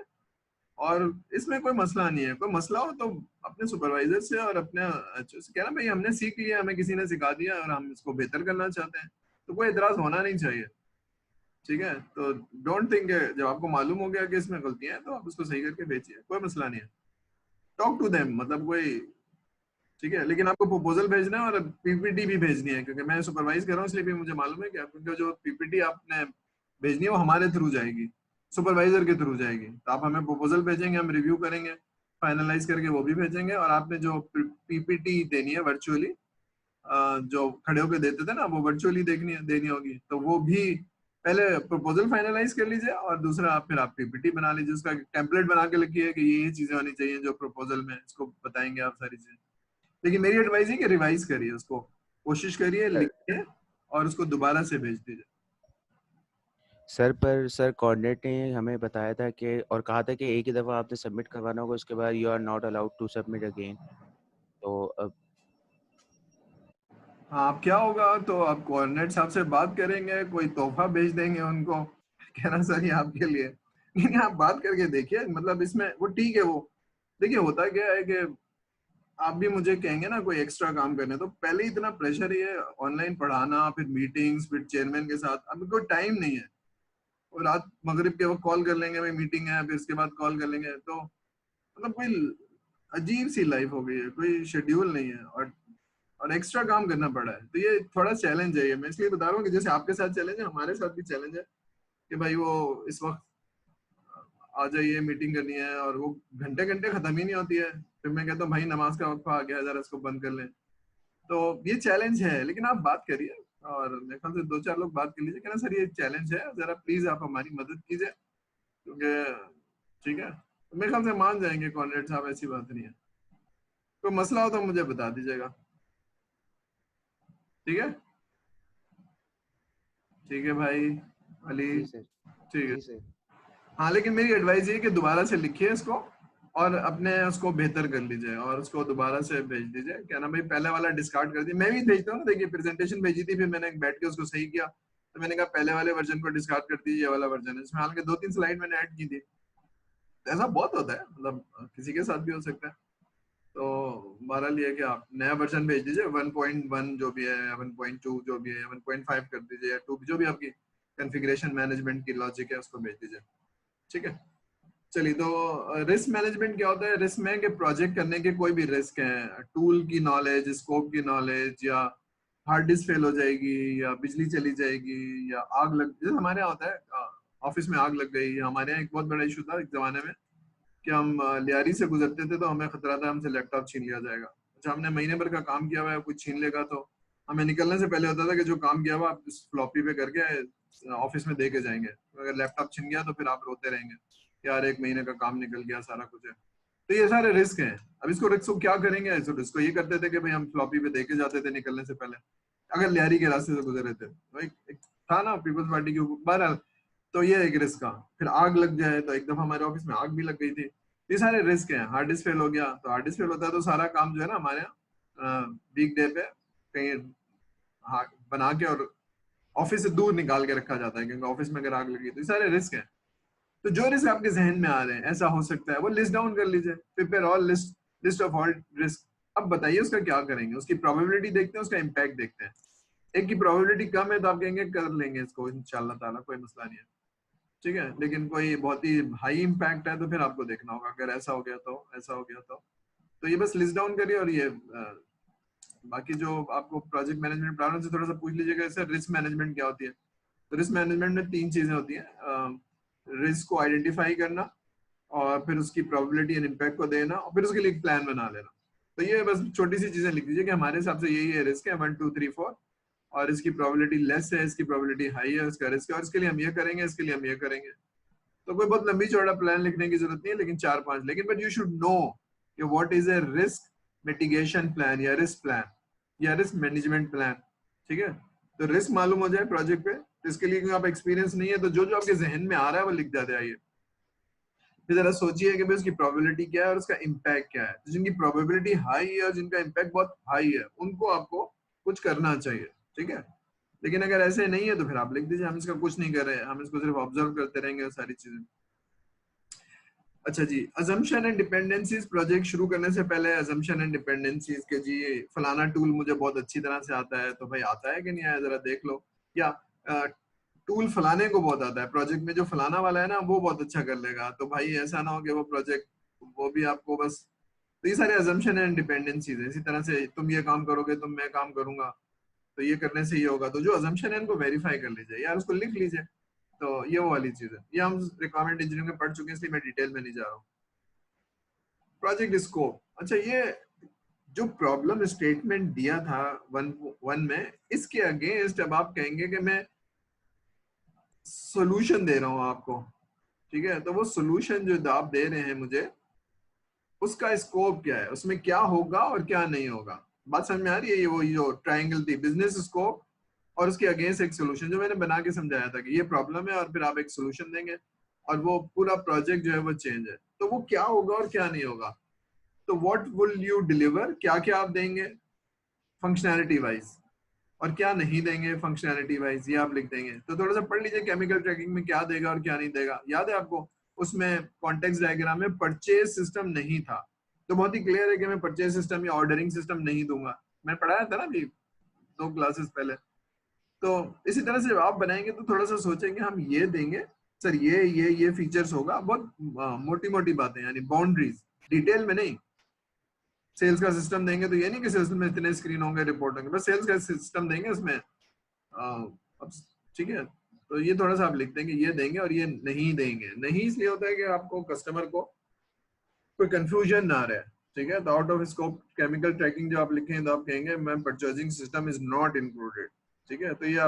और इसमें कोई मसला नहीं है। कोई मसला हो तो अपने सुपरवाइजर से और अपने अच्छे से कहना, भाई हमने सीख लिया, हमें किसी ने सिखा दिया और हम इसको बेहतर करना चाहते हैं। तो कोई एतराज होना नहीं चाहिए, ठीक है? तो डोंट थिंक, जब आपको मालूम हो गया कि इसमें गलतियां हैं, तो आप उसको सही करके भेजिए, कोई मसला नहीं है। टॉक टू देम, मतलब कोई, ठीक है? लेकिन आपको प्रपोजल भेजना है और पीपीटी भी भेजनी है, क्योंकि मैं सुपरवाइज कर रहा हूँ, इसलिए भी मुझे मालूम है कि आपको जो पीपीटी आपने भेजनी है वो हमारे थ्रू जाएगी, सुपरवाइजर के थ्रू जाएगी। तो आप हमें प्रपोजल भेजेंगे, हम रिव्यू करेंगे, फाइनलाइज करके वो भी भेजेंगे। और आपने जो पीपीटी देनी है वर्चुअली, जो खड़े होकर देते थे ना, वो वर्चुअली देनी होगी, तो वो भी पहले प्रपोजल फाइनलाइज कर लीजिए, और दूसरा आप फिर आप पीपीटी बना लीजिए, उसका टेम्पलेट बना के लिखिए कि ये चीजें होनी चाहिए जो प्रपोजल में, इसको बताएंगे आप सारी चीजें। लेकिन मेरी एडवाइस है कि रिवाइज करिए उसको, कोशिश करिए, लिखिए और उसको दोबारा से भेज दीजिए। सर पर सर कोऑर्डिनेटर ने हमें बताया था कि और कहा था कि एक ही दफ़ा आपने सबमिट करवाना होगा, उसके बाद you are not allowed to submit again. तो अब हाँ, अब क्या होगा, तो आप कोऑर्डिनेट साहब से बात करेंगे, कोई तोहफा भेज देंगे उनको, कहना सर ये आपके लिए। लेकिन आप बात करके देखिए, मतलब इसमें वो ठीक है। वो देखिए, होता क्या है कि आप भी मुझे कहेंगे ना कोई एक्स्ट्रा काम करने, तो पहले ही इतना प्रेशर है ऑनलाइन पढ़ाना, फिर मीटिंग्स, फिर चेयरमैन के साथ, अभी कोई टाइम नहीं है। और रात मगरिब के वक्त कॉल कर लेंगे, भाई मीटिंग है, फिर इसके बाद कॉल कर लेंगे, तो मतलब कोई अजीब सी लाइफ हो गई है, कोई शेड्यूल नहीं है, और एक्स्ट्रा काम करना पड़ा है। तो ये थोड़ा चैलेंज है। ये मैं इसलिए बता रहा हूँ कि जैसे आपके साथ चैलेंज है, हमारे साथ भी चैलेंज है कि भाई वो इस वक्त आ जाइए, मीटिंग करनी है, और वो घंटे घंटे खत्म ही नहीं होती है। फिर मैं कहता हूँ भाई नमाज का वक्त आ गया, जरा इसको बंद कर लें। तो ये चैलेंज है, लेकिन आप बात करिए, और मेरे ख्याल से 2-4 लोग बात कर लीजिए, कहना सर ये चैलेंज है, जरा प्लीज आप हमारी मदद कीजिए, क्योंकि ठीक है, तो मेरे ख्याल से मान जाएंगे कॉन्रेड साहब, ऐसी बात नहीं है। कोई मसला हो तो मुझे बता दीजिएगा, ठीक है? ठीक है भाई अली, जी सर। ठीक है। जी सर। हाँ, लेकिन मेरी एडवाइस ये कि दोबारा से लिखिए इसको, और अपने उसको बेहतर कर लीजिए, और उसको दोबारा से भेज दीजिए। क्या ना भाई, पहले वाला डिस्कार्ड कर दिया, मैं भी भेजता हूँ ना। देखिए, प्रेजेंटेशन भेजी थी, फिर मैंने बैठ के उसको सही किया, तो मैंने कहा पहले वाले वर्जन को डिस्कार्ड कर दीजिए, ये वाला वर्जन है। इसमें हालांकि 2-3 स्लाइड मैंने ऐड की थी। तो ऐसा बहुत होता है, मतलब किसी के साथ भी हो सकता है। तो बहरहाल ये है कि आप नया वर्जन भेज दीजिए, 1.1 जो भी है, 1.2 जो भी है, 1.5 कर दीजिए, या 2 जो भी आपकी कॉन्फ़िगरेशन मैनेजमेंट की लॉजिक है, उसको भेज दीजिए, ठीक है? चलिए, तो रिस्क मैनेजमेंट क्या होता है? रिस्क में कि प्रोजेक्ट करने के कोई भी रिस्क है, टूल की नॉलेज, स्कोप की नॉलेज, या हार्ड डिस्क फेल हो जाएगी या बिजली चली जाएगी या आग लग, जैसे हमारे यहाँ होता है ऑफिस में आग लग गई। हमारे यहाँ एक बहुत बड़ा इशू था एक जमाने में कि हम लियारी से गुजरते थे तो हमें खतरा था हमसे लैपटॉप छीन लिया जाएगा। अच्छा, हमने महीने भर का काम किया हुआ है, कुछ छीन लेगा तो हमें निकलने से पहले होता था कि जो काम किया हुआ आप फ्लॉपी पे करके ऑफिस में दे के जाएंगे। अगर लैपटॉप छिन गया तो फिर आप रोते रहेंगे यार 1 महीने का काम निकल गया, सारा कुछ है। तो ये सारे रिस्क हैं। अब इसको रिस्क को क्या करेंगे? रिस्क को ये करते थे कि भाई हम फ्लॉपी पे दे के जाते थे निकलने से पहले, अगर लियारी के रास्ते से गुजरे थे। तो एक था ना पीपल्स पार्टी के ऊपर, तो ये एक रिस्क का। फिर आग लग जाए, तो एक दफा हमारे ऑफिस में आग भी लग गई थी। ये सारे रिस्क हैं। हार्ड डिस्क फेल हो गया, तो हार्ड डिस्क फेल होता है तो सारा काम जो है ना हमारे यहाँ वीक डे पे कहीं बना के और ऑफिस से दूर निकाल के रखा जाता है, क्योंकि ऑफिस में अगर आग लगी तो ये सारे रिस्क हैं। तो जो रिस्क आपके जहन में आ रहे हैं ऐसा हो सकता है, वो लिस्ट डाउन कर लीजिए। Prepare all list of all risk. अब बताइए उसका क्या करेंगे, उसकी प्रोबेबिलिटी देखते हैं, उसका इम्पैक्ट देखते हैं। एक की प्रोबेबिलिटी कम है तो आप कहेंगे कर लेंगे इसको इंशाल्लाह ताला, कोई मसला नहीं है, ठीक है। लेकिन कोई बहुत ही हाई इम्पैक्ट है तो फिर आपको देखना होगा अगर ऐसा हो गया तो ऐसा हो गया तो ये बस लिस्ट डाउन करिए। और ये बाकी जो आपको प्रोजेक्ट मैनेजमेंट प्लानर से थोड़ा सा पूछ लीजिएगा इससे रिस्क मैनेजमेंट क्या होती है। तो रिस्क मैनेजमेंट में 3 चीजें होती हैं, रिस्क को आइडेंटिफाई करना और फिर उसकी प्रोबेबिलिटी एंड इम्पैक्ट को देना और फिर उसके लिए एक प्लान बना लेना। तो ये बस छोटी सी चीजें लिख दीजिए कि हमारे हिसाब से यही है रिस्क है 1 2 3 4 और इसकी प्रोबेबिलिटी लेस है, इसकी प्रोबेबिलिटी हाई है, इसका रिस्क है और इसके लिए हम ये करेंगे, इसके लिए हम ये करेंगे। तो कोई बहुत लंबी चौड़ा प्लान लिखने की जरूरत नहीं है, लेकिन 4-5 लेकिन बट यू शुड नो कि what is a risk mitigation plan या रिस्क प्लान या रिस्क मैनेजमेंट प्लान, ठीक है। तो रिस्क मालूम हो जाए प्रोजेक्ट पे, तो इसके लिए आप एक्सपीरियंस नहीं है तो जो जो आपके जहन में आ रहा है वो लिख जाते आइए। फिर जरा सोचिए कि भाई उसकी प्रोबेबिलिटी क्या है और उसका इम्पैक्ट क्या है। तो जिनकी प्रोबेबिलिटी हाई है और जिनका इम्पैक्ट बहुत हाई है उनको आपको कुछ करना चाहिए, ठीक है। लेकिन अगर ऐसे नहीं है तो फिर आप लिख दीजिए हम इसका कुछ नहीं कर रहे हैं, हम इसको सिर्फ ऑब्जर्व करते रहेंगे सारी चीजें। अच्छा जी, अजम्पशन एंड डिपेंडेंसीज। प्रोजेक्ट शुरू करने से पहले अजम्पशन एंड डिपेंडेंसीज के जी फलाना टूल मुझे बहुत अच्छी तरह से आता है, तो भाई आता है कि नहीं आया जरा देख लो, या टूल फलाने को बहुत आता है, प्रोजेक्ट में जो फलाना वाला है ना वो बहुत अच्छा कर लेगा, तो भाई ऐसा ना हो कि वो प्रोजेक्ट वो भी आपको बस। तो ये सारे अजम्पशन एंड डिपेंडेंसीज है। इसी तरह से तुम ये काम करोगे तो मैं काम करूंगा, तो ये करने से ये होगा। तो जो अजम्पशन है इनको वेरीफाई कर लीजिए यार, उसको लिख लीजिए। तो ये वो वाली चीज है। ये हम रिक्वायरमेंट इंजीनियरिंग में पढ़ चुके हैं इसलिए मैं डिटेल में नहीं जा रहा हूँ। Project scope. अच्छा, ये जो प्रॉब्लम स्टेटमेंट दिया था 1 में, इसके अगेंस्ट अब आप कहेंगे कि मैं सॉल्यूशन दे रहा हूँ आपको, ठीक है। तो वो सॉल्यूशन जो आप दे रहे हैं मुझे, उसका स्कोप क्या है, उसमें क्या होगा और क्या नहीं होगा। बात समझ में आ रही है? ये वो जो ट्रायंगल थी, बिजनेस स्कोप और उसके अगेंस्ट एक सोल्यूशन, जो मैंने बना के समझाया था कि ये प्रॉब्लम है और फिर आप एक सोल्यूशन देंगे और वो पूरा प्रोजेक्ट जो है वो चेंज है। तो वो क्या होगा और क्या नहीं होगा। तो व्हाट विल यू डिलीवर, क्या क्या आप देंगे फंक्शनैलिटी वाइज और क्या नहीं देंगे फंक्शनैलिटी वाइज, ये आप लिख देंगे। तो थोड़ा सा पढ़ लीजिए केमिकल ट्रैकिंग में क्या देगा और क्या नहीं देगा। याद है आपको उसमें कॉन्टेक्स्ट डायग्राम में परचेज सिस्टम नहीं था, तो बहुत ही क्लियर है कि मैं परचेज सिस्टम या ऑर्डरिंग सिस्टम नहीं दूंगा। मैंने पढ़ाया था ना अभी 2 क्लासेस पहले। तो इसी तरह से आप बनाएंगे तो थोड़ा सा सोचेंगे हम ये देंगे सर, ये फीचर्स होगा, बहुत मोटी मोटी बातें, यानी बाउंड्रीज, डिटेल में नहीं। सेल्स का सिस्टम देंगे तो ये नहीं कि सेल्स में इतने स्क्रीन होंगे, रिपोर्ट होंगे, बस सेल्स का सिस्टम देंगे उसमें, अब ठीक है। तो ये थोड़ा सा आप लिख देंगे ये देंगे और ये नहीं देंगे। नहीं इसलिए होता है कि आपको कस्टमर को कोई कंफ्यूजन ना रहे, ठीक है। तो out of scope chemical tracking जो आप लिखें तो आप कहेंगे मैं purchasing system is not included, ठीक है। तो ये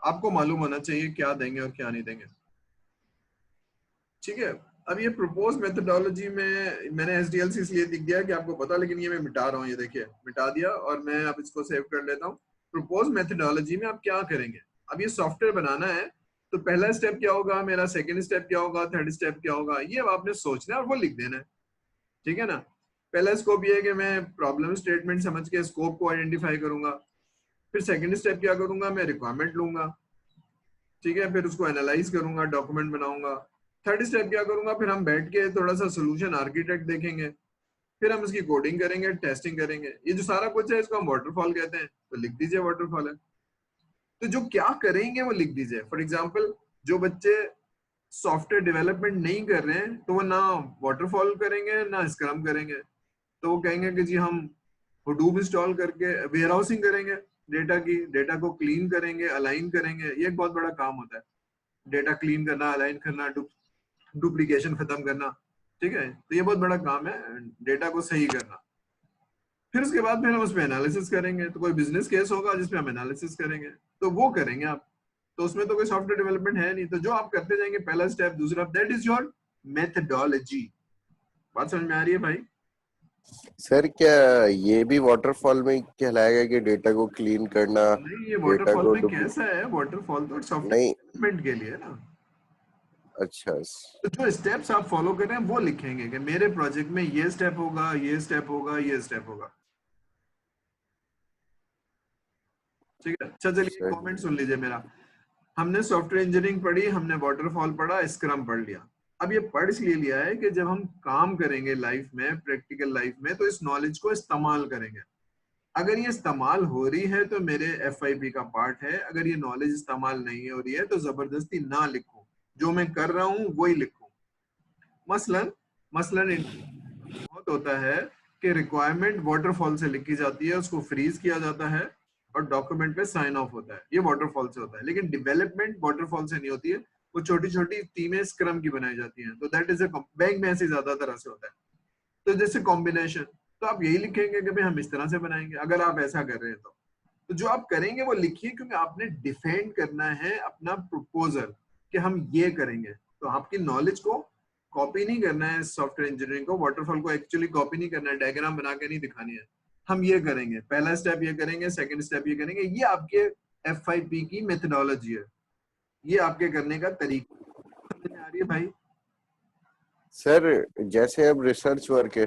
आपको मालूम होना चाहिए क्या देंगे और क्या नहीं देंगे, ठीक है। अब ये प्रपोज मेथोडोलॉजी में मैंने SDLC इसलिए लिख दिया कि आपको पता, लेकिन ये मैं मिटा रहा हूँ, ये देखिए मिटा दिया और मैं अब इसको सेव कर लेता हूँ। प्रपोज मेथोडोलॉजी में आप क्या करेंगे, अब ये सॉफ्टवेयर बनाना है तो पहला स्टेप क्या होगा मेरा, सेकंड स्टेप क्या होगा, थर्ड स्टेप क्या होगा, ये अब आपने सोचना है और वो लिख देना है, ठीक है ना। पहला स्कोप ये है कि मैं प्रॉब्लम स्टेटमेंट समझ के स्कोप को आइडेंटिफाई करूंगा। फिर सेकंड स्टेप क्या करूंगा, मैं रिक्वायरमेंट लूंगा, ठीक है, फिर उसको एनालाइज करूंगा, डॉक्यूमेंट बनाऊंगा। थर्ड स्टेप क्या करूंगा, फिर हम बैठ के थोड़ा सा सोल्यूशन आर्किटेक्ट देखेंगे, फिर हम उसकी कोडिंग करेंगे, टेस्टिंग करेंगे। ये जो सारा कुछ है इसको हम वाटरफॉल कहते हैं, तो लिख दीजिए वाटरफॉल है। तो जो क्या करेंगे वो लिख दीजिए। फॉर एग्जाम्पल जो बच्चे सॉफ्टवेयर डेवलपमेंट नहीं कर रहे हैं तो वो ना वाटरफॉल करेंगे ना स्क्रम करेंगे, तो वो कहेंगे कि जी हम हुडूप इंस्टॉल करके वेयर हाउसिंग करेंगे, डेटा को क्लीन करेंगे, अलाइन करेंगे, ये एक बहुत बड़ा काम होता है। डेटा क्लीन करना, अलाइन करना, डुप्लीकेशन खत्म करना, ठीक है, तो ये बहुत बड़ा काम है, डेटा को सही करना। फिर उसके बाद फिर हम उसमें एनालिसिस करेंगे, तो कोई बिजनेस केस होगा जिसमें हम एनालिसिस करेंगे, तो वो करेंगे आप। तो उसमें तो कोई सॉफ्टवेयर डेवलपमेंट है नहीं, तो जो आप करते जाएंगे, पहला स्टेप, दूसरा, दैट इज योर मेथडोलॉजी। बात समझ में आ रही है भाई? सर क्या ये भी वाटरफॉल में कहलाएगा कि डेटा को क्लीन करना? नहीं, ये डेटा वाटरफॉल को में कैसा है, वाटरफॉल तो सॉफ्टवेयर नहीं, डेवलपमेंट के लिए है ना। अच्छा तो जो स्टेप्स आप फॉलो कर रहे हैं वो लिखेंगे कि मेरे प्रोजेक्ट में ये स्टेप होगा, ये स्टेप होगा, ये स्टेप होगा, ठीक है। अच्छा चलिए कमेंट सुन लीजिए मेरा। हमने सॉफ्टवेयर इंजीनियरिंग पढ़ी, हमने वाटरफॉल पढ़ा, स्क्रम पढ़ लिया। अब ये पढ़ इसलिए लिया है कि जब हम काम करेंगे लाइफ में, प्रैक्टिकल लाइफ में, तो इस नॉलेज को इस्तेमाल करेंगे। अगर ये इस्तेमाल हो रही है तो मेरे FIP का पार्ट है, अगर ये नॉलेज इस्तेमाल नहीं हो रही है तो जबरदस्ती ना लिखूं, जो मैं कर रहा हूं वही लिखूं। मसलन बहुत होता है कि रिक्वायरमेंट वाटरफॉल से लिखी जाती है, उसको फ्रीज किया जाता है और डॉक्यूमेंट पे साइन ऑफ होता है, ये वाटरफॉल से होता है। लेकिन डेवलपमेंट वाटरफॉल से नहीं होती है, वो छोटी छोटी टीमें स्क्रम की बनाई जाती हैं, तो दैट इज बैंक में ऐसे ज्यादा तरह से होता है। तो जैसे कॉम्बिनेशन, तो आप यही लिखेंगे कि भाई हम इस तरह से बनाएंगे, अगर आप ऐसा कर रहे हैं तो जो आप करेंगे वो लिखिए, क्योंकि आपने डिफेंड करना है अपना प्रपोजल कि हम ये करेंगे। तो आपकी नॉलेज को कॉपी नहीं करना है, सॉफ्टवेयर इंजीनियरिंग को, वाटरफॉल को एक्चुअली कॉपी नहीं करना है, डायग्राम बना के नहीं दिखानी है। हम ये करेंगे, पहला स्टेप ये करेंगे, सेकंड स्टेप ये करेंगे, ये आपके FIP की मेथोडोलॉजी है, ये आपके करने का तरीका। समझ में आ रही है भाई? सर जैसे अब रिसर्च वर्क है,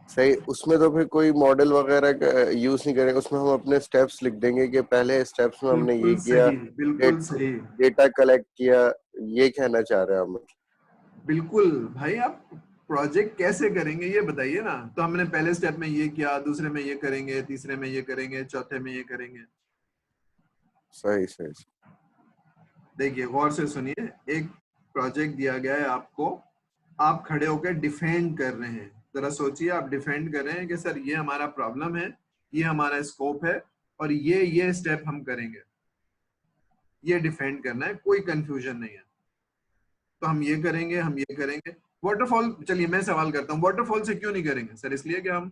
सही, उसमें तो फिर कोई मॉडल वगैरह का यूज नहीं करेंगे, उसमें हम अपने स्टेप्स लिख देंगे कि पहले स्टेप्स में हमने ये किया, बिल्कुल सही, डेटा कलेक्ट किया, ये कहना चाह रहे हैं हम। बिल्कुल भाई। आप प्रोजेक्ट कैसे करेंगे ये बताइए ना। तो हमने पहले स्टेप में ये किया, दूसरे में ये करेंगे, तीसरे में ये करेंगे, चौथे में ये करेंगे। सही सही। देखिए गौर से सुनिए, एक प्रोजेक्ट दिया गया है आपको, आप खड़े होकर डिफेंड कर रहे हैं। जरा सोचिए, आप डिफेंड कर रहे हैं कि सर ये हमारा प्रॉब्लम है, ये हमारा स्कोप है, और ये स्टेप हम करेंगे, ये डिफेंड करना है, कोई कंफ्यूजन नहीं है। तो हम ये करेंगे, हम ये करेंगे। वाटरफॉल, चलिए मैं सवाल करता हूँ, वाटरफॉल से क्यों नहीं करेंगे? सर इसलिए कि हम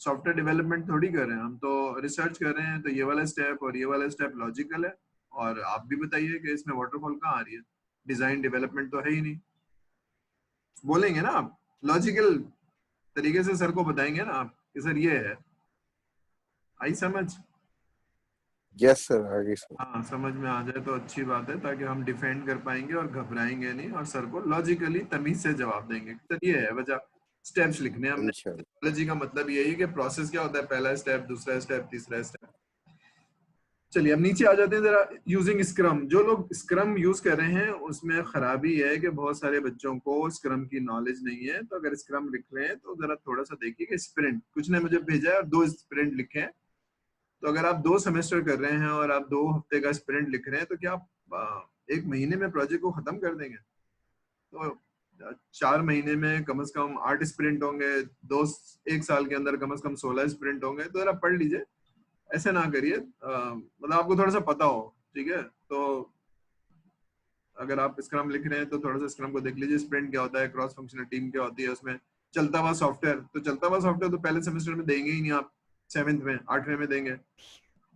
सॉफ्टवेयर डेवलपमेंट थोड़ी कर रहे हैं, हम तो रिसर्च कर रहे हैं, तो ये वाला स्टेप और ये वाला स्टेप लॉजिकल है। और आप भी बताइए कि इसमें वाटरफॉल कहाँ आ रही है? डिजाइन डेवलपमेंट तो है ही नहीं। बोलेंगे ना आप, लॉजिकल तरीके से सर को बताएंगे ना आप कि सर ये है। आई समझ? यस सर, आगे सर। हाँ, समझ में आ जाए तो अच्छी बात है, ताकि हम डिफेंड कर पाएंगे और घबराएंगे नहीं, और सर को लॉजिकली तमीज से जवाब देंगे। सर ये है वजह, स्टेप्स लिखने हैं हमने। इंशाल्लाह। मेथोडोलॉजी का मतलब यही है कि प्रोसेस क्या होता है, पहला स्टेप, दूसरा स्टेप, तीसरा स्टेप। चलिए अब नीचे आ जाते हैं जरा। यूजिंग स्क्रम, जो लोग स्क्रम यूज कर रहे हैं उसमें खराबी है कि बहुत सारे बच्चों को स्क्रम की नॉलेज नहीं है। तो अगर स्क्रम लिख रहे हैं तो जरा थोड़ा सा देखिए कि स्प्रिंट, कुछ ने मुझे भेजा है और 2 स्प्रिंट लिखे हैं। तो अगर आप 2 सेमेस्टर कर रहे हैं और आप 2 हफ्ते का स्प्रिंट लिख रहे हैं, तो क्या आप 1 महीने में प्रोजेक्ट को खत्म कर देंगे? तो 4 महीने में कम से कम 8 स्प्रिंट होंगे, 1 साल के अंदर कम से कम 16 स्प्रिंट होंगे। तो जरा पढ़ लीजिए, ऐसे ना करिए, मतलब आपको थोड़ा सा पता हो, ठीक है। तो अगर आप स्क्रम लिख रहे हैं तो थोड़ा सा स्क्रम को देख लीजिए, स्प्रिंट क्या होता है, क्रॉस फंक्शनल टीम क्या होती है, उसमें चलता हुआ सॉफ्टवेयर। तो चलता हुआ सॉफ्टवेयर तो पहले सेमेस्टर में देंगे ही नहीं, आप 7th में, 8वें में देंगे।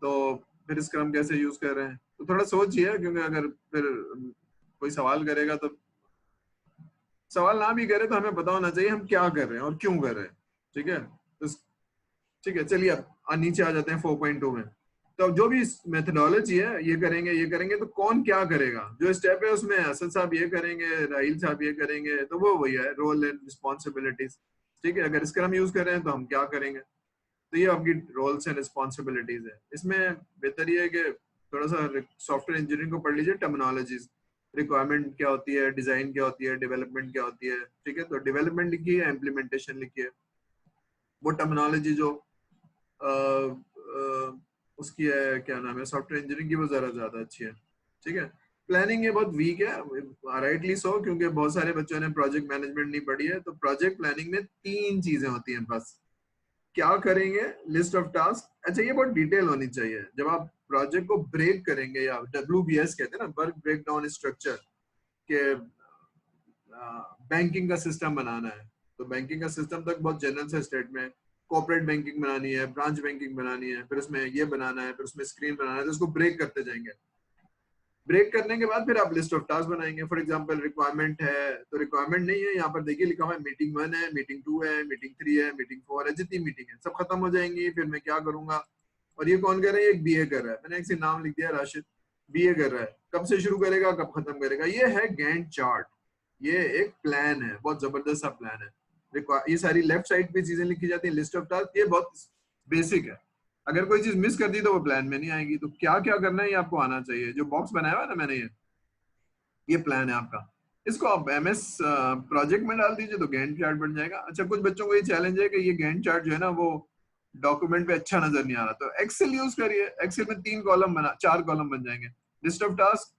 तो फिर स्क्रम कैसे यूज कर रहे हैं? तो थोड़ा सोचिए, क्योंकि अगर फिर कोई सवाल करेगा तो, सवाल ना भी करे तो हमें पता होना चाहिए हम क्या कर रहे हैं और क्यों कर रहे हैं, ठीक है। तो ठीक है, चलिए अब नीचे आ जाते हैं 4.2 में। तो जो भी मेथोडोलॉजी है, ये करेंगे, ये करेंगे, तो कौन क्या करेगा? जो स्टेप है उसमें असद साहब ये करेंगे, राहिल साहब ये करेंगे, तो वो वही है, रोल एंड रिस्पॉन्सिबिलिटीज, ठीक है। अगर स्क्रम यूज कर रहे हैं तो हम क्या करेंगे? तो ये आपकी रोल्स एंड रिस्पॉन्सिबिलिटीज है। इसमें बेहतर ये है कि थोड़ा सा सॉफ्टवेयर इंजीनियरिंग को पढ़ लीजिए, टर्मिनोलॉजीज, रिक्वायरमेंट क्या होती है, डिजाइन क्या होती है, डेवलपमेंट क्या होती है, ठीक है। तो डेवलपमेंट लिखिए, इम्प्लीमेंटेशन लिखिए, वो टर्मिनोलॉजी जो उसकी है, क्या नाम है, सॉफ्टवेयर इंजीनियरिंग की, वो जरा ज्यादा अच्छी है, ठीक है। प्लानिंग ये बहुत वीक है, राइटली सो, क्योंकि बहुत सारे बच्चों ने प्रोजेक्ट मैनेजमेंट नहीं पढ़ी है। तो प्रोजेक्ट प्लानिंग में 3 चीजें होती हैं बस, क्या करेंगे, लिस्ट ऑफ टास्क। अच्छा, ये बहुत डिटेल होनी चाहिए। जब आप प्रोजेक्ट को ब्रेक करेंगे, या WBS कहते हैं ना, वर्क ब्रेकडाउन स्ट्रक्चर, के बैंकिंग का सिस्टम बनाना है, तो बैंकिंग का सिस्टम तक बहुत जनरल से स्टेट में कॉर्पोरेट बैंकिंग बनानी है, ब्रांच बैंकिंग बनानी है, फिर उसमें ये बनाना है, फिर उसमें स्क्रीन बनाना है, तो उसको ब्रेक करते जाएंगे। ब्रेक करने के बाद फिर आप लिस्ट ऑफ टास्क बनाएंगे। फॉर एग्जांपल रिक्वायरमेंट है, तो रिक्वायरमेंट नहीं है, यहाँ पर देखिए लिखा हुआ है मीटिंग 1 है, मीटिंग 2 है, मीटिंग 3 है, मीटिंग 4 है, जितनी मीटिंग है सब खत्म हो जाएंगी। फिर मैं क्या करूंगा, और ये कौन कर रहा है, एक BA कर रहा है, मैंने एक नाम लिख दिया राशिद, BA कर रहा है, कब से शुरू करेगा कब खत्म करेगा। ये है गैंट चार्ट, ये एक प्लान है, बहुत जबरदस्त सा प्लान है। ये सारी लेफ्ट साइड पे चीजें लिखी जाती है, लिस्ट ऑफ टास्क, ये बहुत बेसिक है। अगर कोई चीज मिस कर दी तो वो प्लान में नहीं आएगी। तो क्या क्या करना है ये आपको आना चाहिए। जो बॉक्स बनाया हुआ है ना मैंने, ये प्लान है आपका, इसको आप MS प्रोजेक्ट में डाल दीजिए तो गैंट चार्ट बन जाएगा। अच्छा, कुछ बच्चों को ये चैलेंज है कि ये गैंट चार्ट जो है ना वो डॉक्यूमेंट पे अच्छा नजर नहीं आ रहा, तो एक्सेल यूज करिए। एक्सेल में 4 कॉलम बन जाएंगे। लिस्ट ऑफ टास्क,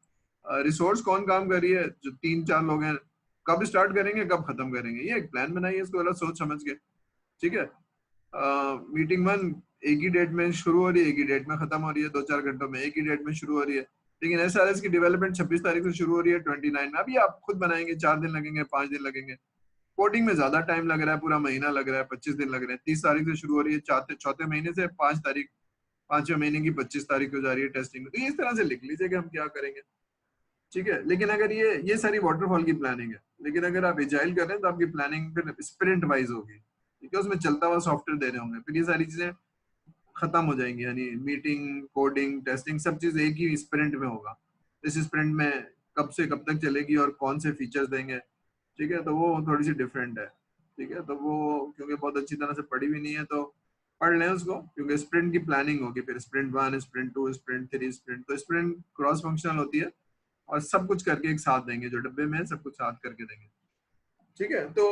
रिसोर्स कौन काम कर रही है, जो 3-4 लोग हैं, कब स्टार्ट करेंगे कब खत्म करेंगे, ये एक प्लान बनाइए, इसको थोड़ा सोच समझ के, ठीक है। मीटिंग 1 एक ही डेट में शुरू हो रही है, एक ही डेट में खत्म हो रही है, 2-4 घंटों में एक ही डेट में शुरू हो रही है। लेकिन SRS की डेवलपमेंट 26 तारीख से शुरू हो रही है, 29 में। अभी आप खुद बनाएंगे, 4 दिन लगेंगे, 5 दिन लगेंगे। कोडिंग में ज्यादा टाइम लग रहा है, पूरा महीना लग रहा है, 25 दिन लग रहे हैं। 30 तारीख से शुरू हो रही है, चौथे महीने से 5वें महीने की 25 तारीख को जा रही है टेस्टिंग। तो इस तरह से लिख लीजिए कि हम क्या करेंगे, ठीक है। लेकिन अगर ये सारी वाटरफॉल की प्लानिंग है, लेकिन अगर आप एजाइल कर रहे हैं तो आपकी प्लानिंग फिर स्प्रिंट वाइज होगी, ठीक है। उसमें चलता हुआ सॉफ्टवेयर दे रहे होंगे, फिर ये सारी चीजें खत्म हो जाएंगी, यानी मीटिंग, कोडिंग, टेस्टिंग सब चीज एक ही स्प्रिंट में होगा। इस स्प्रिंट में कब से कब तक चलेगी और कौन से फीचर्स देंगे, ठीक है, तो वो थोड़ी सी डिफरेंट है, ठीक है। तो वो क्योंकि बहुत अच्छी तरह से पढ़ी भी नहीं है तो पढ़ लें उसको, क्योंकि स्प्रिंट की प्लानिंग होगी, फिर स्प्रिंट 1, स्प्रिंट 2, स्प्रिंट 3, स्प्रिंट, तो स्प्रिंट क्रॉस फंक्शनल होती है और सब कुछ करके एक साथ देंगे, जो डब्बे में है सब कुछ साथ करके देंगे, ठीक है। तो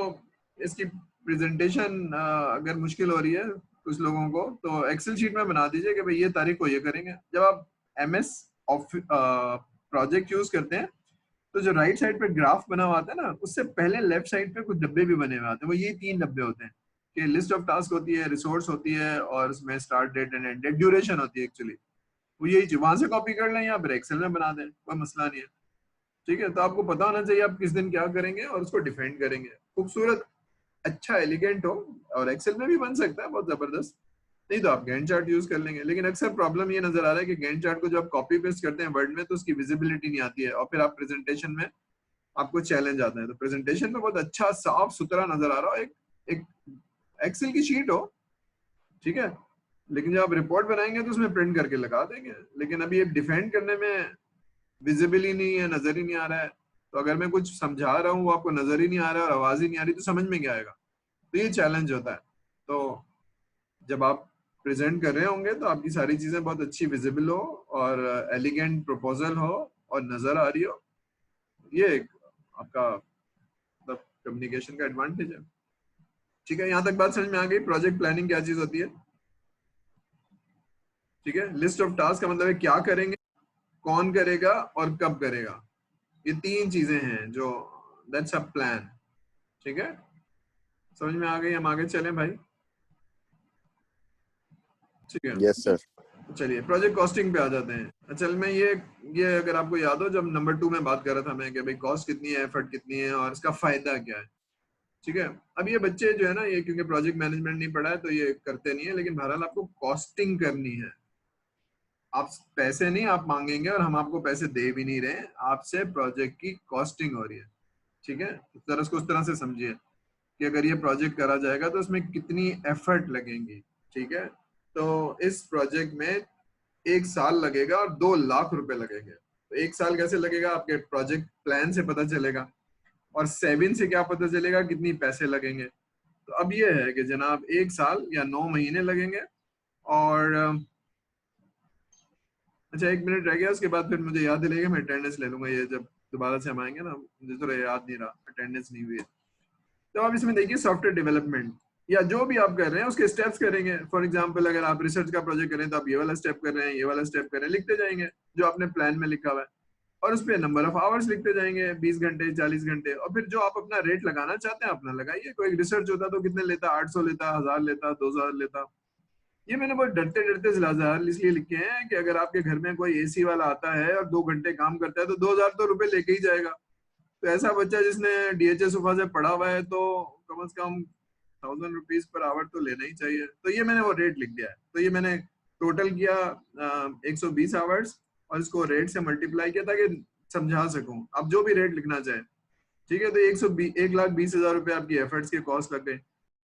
इसकी प्रेजेंटेशन अगर मुश्किल हो रही है कुछ लोगों को, तो एक्सेल शीट में बना दीजिए कि भाई ये तारीख को ये करेंगे। जब आप MS प्रोजेक्ट यूज करते हैं तो जो राइट साइड पे ग्राफ बना हुआ आता है ना, उससे पहले लेफ्ट साइड पे कुछ डब्बे भी बने हुए आते हैं। वो ये 3 डब्बे होते हैं कि लिस्ट ऑफ टास्क होती है, रिसोर्स होती है, और उसमें start date and end date, duration होती है एक्चुअली। वो यही वहां से कॉपी कर लें या फिर एक्सेल में बना दें, कोई मसला नहीं है, ठीक है। तो आपको पता होना चाहिए आप किस दिन क्या करेंगे और उसको डिफाइन करेंगे। खूबसूरत, अच्छा, एलिगेंट हो, और एक्सेल में भी बन सकता है बहुत जबरदस्त, नहीं तो आप गैंट चार्ट यूज कर लेंगे। लेकिन अक्सर प्रॉब्लम ये नजर आ रहा है कि गैंट चार्ट को जब आप कॉपी पेस्ट करते हैं वर्ड में तो उसकी विजिबिलिटी नहीं आती है, और फिर आप प्रेजेंटेशन में आपको चैलेंज आता है। तो प्रेजेंटेशन में बहुत अच्छा साफ सुथरा नजर आ रहा हो, एक एक्सेल की शीट हो, ठीक है। लेकिन जब आप रिपोर्ट बनाएंगे तो उसमें प्रिंट करके लगा देंगे, लेकिन अभी ये डिफाइन करने में विजिबल ही नहीं है, नजर ही नहीं आ रहा है। तो अगर मैं कुछ समझा रहा हूँ वो आपको नजर ही नहीं आ रहा है और आवाज ही नहीं आ रही, तो समझ में क्या आएगा। तो ये चैलेंज होता है। तो जब आप प्रेजेंट कर रहे होंगे तो आपकी सारी चीजें बहुत अच्छी विजिबल हो और एलिगेंट प्रपोजल हो और नजर आ रही हो। ये एक आपका मतलब कम्युनिकेशन का एडवांटेज है, ठीक है। यहाँ तक बात समझ में आ गई। प्रोजेक्ट प्लानिंग क्या चीज होती है, ठीक है। लिस्ट ऑफ टास्क का मतलब है क्या करेंगे, कौन करेगा और कब करेगा। ये 3 चीजें हैं जो दैट्स अ प्लान, ठीक है। समझ में आ गई। हम आगे चलें भाई, ठीक है। Yes sir. चलिए प्रोजेक्ट कॉस्टिंग पे आ जाते हैं। असल में ये अगर आपको याद हो, जब नंबर 2 में बात कर रहा था मैं कि भाई कॉस्ट कितनी है, एफर्ट कितनी है और इसका फायदा क्या है, ठीक है। अब ये बच्चे जो है ना, ये क्योंकि प्रोजेक्ट मैनेजमेंट नहीं पढ़ा है तो ये करते नहीं है, लेकिन बहरहाल आपको कॉस्टिंग करनी है। आप पैसे नहीं आप मांगेंगे और हम आपको पैसे दे भी नहीं रहे, आपसे प्रोजेक्ट की कॉस्टिंग हो रही है, ठीक है। इस तरह उसको उस तरह से समझिए कि अगर ये प्रोजेक्ट करा जाएगा तो उसमें कितनी एफर्ट लगेंगी, ठीक है। तो इस प्रोजेक्ट में 1 साल लगेगा और 2 लाख रुपए लगेंगे। तो 1 साल कैसे लगेगा, आपके प्रोजेक्ट प्लान से पता चलेगा, और 7 से क्या पता चलेगा कितनी पैसे लगेंगे। तो अब ये है कि जनाब 1 साल या 9 महीने लगेंगे। और अच्छा 1 मिनट रह गया, उसके बाद फिर मुझे याद दिलेगा, मैं अटेंडेंस ले लूंगा। ये जब दोबारा से हम आएंगे ना, मुझे थोड़ा याद नहीं रहा, अटेंडेंस नहीं हुई है। तो आप इसमें देखिए सॉफ्टवेयर डेवलपमेंट या जो भी आप कर रहे हैं उसके स्टेप्स करेंगे। फॉर एग्जांपल अगर आप रिसर्च का प्रोजेक्ट करें तो आप ये वाला स्टेप कर रहे हैं, ये वाला स्टेप कर रहे हैं, लिखते जाएंगे जो आपने प्लान में लिखा हुआ है, और उस पे नंबर ऑफ आवर्स लिखते जाएंगे, 20 घंटे 40 घंटे, और फिर जो आप अपना रेट लगाना चाहते हैं अपना लगाइए। कोई रिसर्च होता तो कितने लेता, 800 लेता, 1000 लेता, 2000 लेता। ये मैंने बहुत डरते डरते ज़िलाज़ाल इसलिए लिखे हैं कि अगर आपके घर में कोई एसी वाला आता है और 2 घंटे काम करता है तो 2000 तो रुपए लेके ही जाएगा। तो ऐसा बच्चा जिसने DHS सुफा से पढ़ा हुआ है तो कम से कम 1000 रुपीज पर आवर तो लेना ही चाहिए। तो ये मैंने वो रेट लिख दिया है। तो ये मैंने टोटल किया 120 आवर्स और इसको रेट से मल्टीप्लाई किया ताकि समझा सकूं। आप जो भी रेट लिखना चाहे, ठीक है। तो 1,20,000 रुपए आपकी एफर्ट्स के कॉस्ट लग गए।